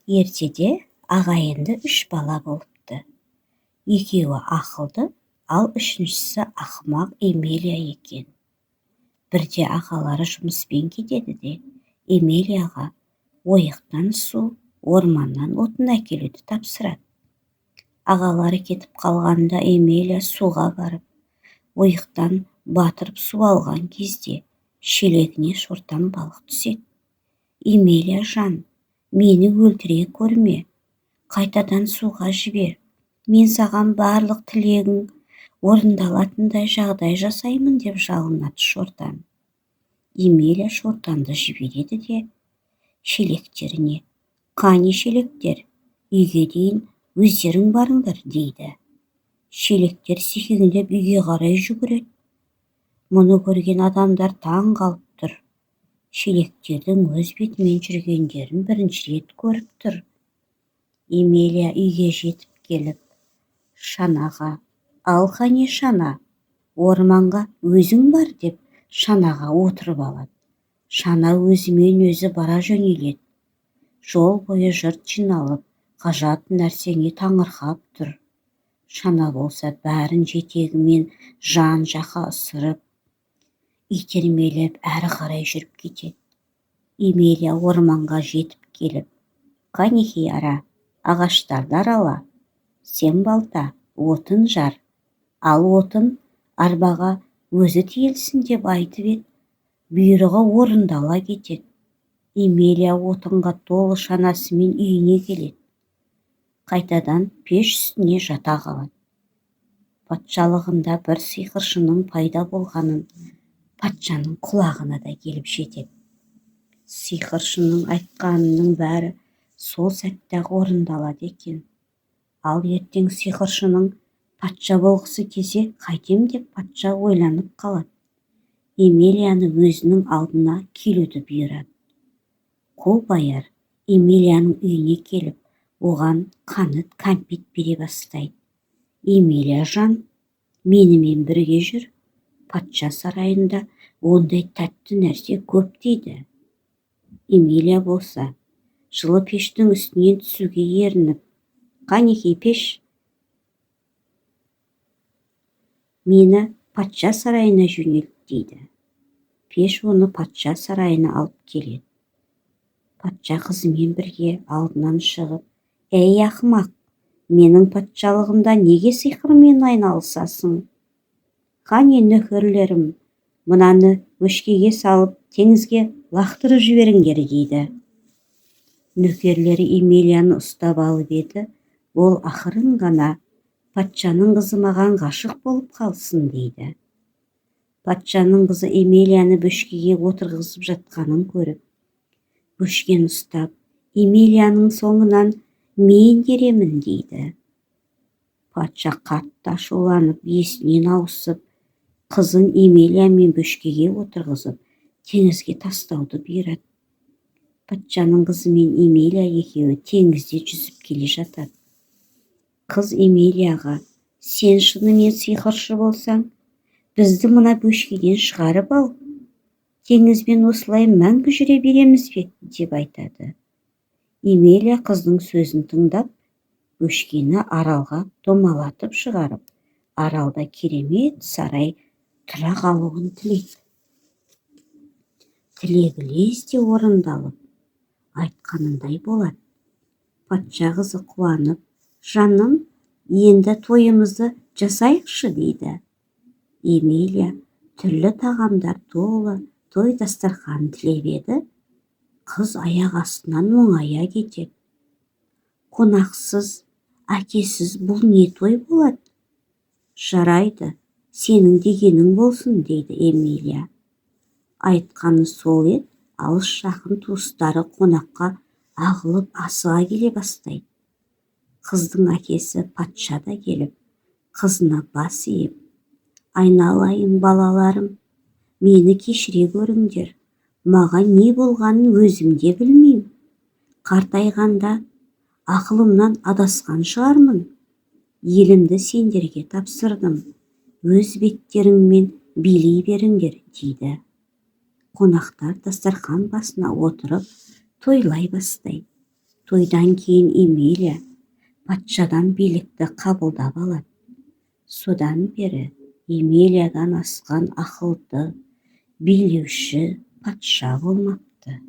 Ертеде ағайынды 3 бала болыпты. Екеуі ақылды, ал үшіншісі ақымақ Эмилия екен. Бірде ағалары жұмыспен кетеді де, Эмилияға ойықтан су, орманнан отын әкелуді тапсырады. Ағалары кетіп қалғанда Эмилия суға барып, ойықтан батырып су алған кезде шелегіне шортан балық түседі. Эмилия жан, мені өлтіре көрме, қайтадан суға жібер. Мен саған барлық тілегің орындалатындай жағдай жасаймын деп жалынады шортан. Эмилия шортанды жібереді де шелектеріне: қане шелектер, үйге дейін өздерің барыңдар дейді. Шелектер секеңдеп үйге қарай жүгіреді. Мұны көрген адамдар таң қалып тұр. Шелектердің өз бетімен жүргендерін бірінші рет көріп тұр. Эмилия үйге жетіп келіп, шанаға: ал қане шана, орманға өзің бар деп шанаға отырып алады. Шана өзімен өзі бара жөнеледі. Жол бойы жұрт жиналып, ғажап нәрсеге таңырқап тұр. Шана болса бәрін жетегімен жан-жаққа ысырып, итермелеп әрі қарай жүріп кетеді. Эмилия орманға жетіп келіп: қанеки ара, ағаштарды арала, сен балта, отын жар, ал отын арбаға өзі тиелсін деп айтып еді, бұйрығы орындала кетеді. Эмилия отынға толы шанасымен үйіне келеді. Қайтадан пеш үстіне жата қалады. Патшалығында бір сиқыршының пайда болғанын патшаның құлағына да келіп жетеді. Сиқыршының айтқанының бәрі сол сәтте-ақ орындалады екен. Ал ертең сиқыршының патша болғысы келсе қайтем деп патша ойланып қалады. Эмилияны өзінің алдына келуді бұйырады. Қол байар Эмилияның үйіне келіп, оған қант, кәмпит бере бастайды. Эмилия жан, менімен бірге жүр, патша сарайында ондай тәтті нәрсе көп дейді. Эмилия болса жылы пештің үстінен түсуге ерініп: қанеки пеш, мені патша сарайына жөнелт дейді. Пеш оны патша сарайына алып келеді. Патша қызымен бірге алдынан шығып: әй ақымақ, менің патшалығымда неге сиқырмен айналысасың? Қане нөкерлерім, мынаны өшкеге салып теңізге лақтырып жіберіңдер дейді. Нөкерлері Эмилияны ұстап алып еді, ол ақырын ғана: патшаның қызы маған ғашық болып қалсын дейді. Патшаның қызы Эмилияны бөшкеге отырғызып жатқанын көріп, бөшкені ұстап, Эмилияның соңынан мен еремін дейді. Патша қатты ашуланып, есінен ауысып, қызын Эмилиямен бөшкеге отырғызып, теңізге тастауды бұйырады. Патшаның қызы мен Эмилия екеуі теңізде жүзіп келе жатады. Қыз Эмилияға: сен шынымен сиқыршы болсаң, бізді мына бөшкеден шығарып ал, теңізбен осылай мәңгі жүре береміз бе деп айтады. Эмилия қыздың сөзін тыңдап, бөшкені аралға домалатып шығарып, аралда керемет сарай тұра қалуын тілейді. Тілегі лезде орындалып, айтқанындай болады. Патша қызы қуанып: жаным, енді тойымызды жасайықшы дейді. Эмилия түрлі тағамдар толы той дастарханын тілеп еді, қыз аяқ астынан оңая кетеді. Қонақсыз, әкесіз бұл не той болады? Жарайды, сенің дегенің болсын дейді Эмилия. Айтқаны сол еді, алыс жақын туыстары қонаққа ағылып асыға келе бастайды. Қыздың әкесі патша да келіп, қызына бас иіп: айналайын балаларым, мені кешіре көріңдер, маған не болғанын өзім де білмеймін. Қартайғанда ақылымнан адасқан шығармын. Елімді сендерге тапсырдым, өз беттеріңмен билей беріңдер дейді. Қонақтар дастархан басына отырып тойлай бастайды. Тойдан кейін Эмилия патшадан билікті қабылдап алады. Содан бері Эмилиядан асқан ақылды билеуші патша болмапты.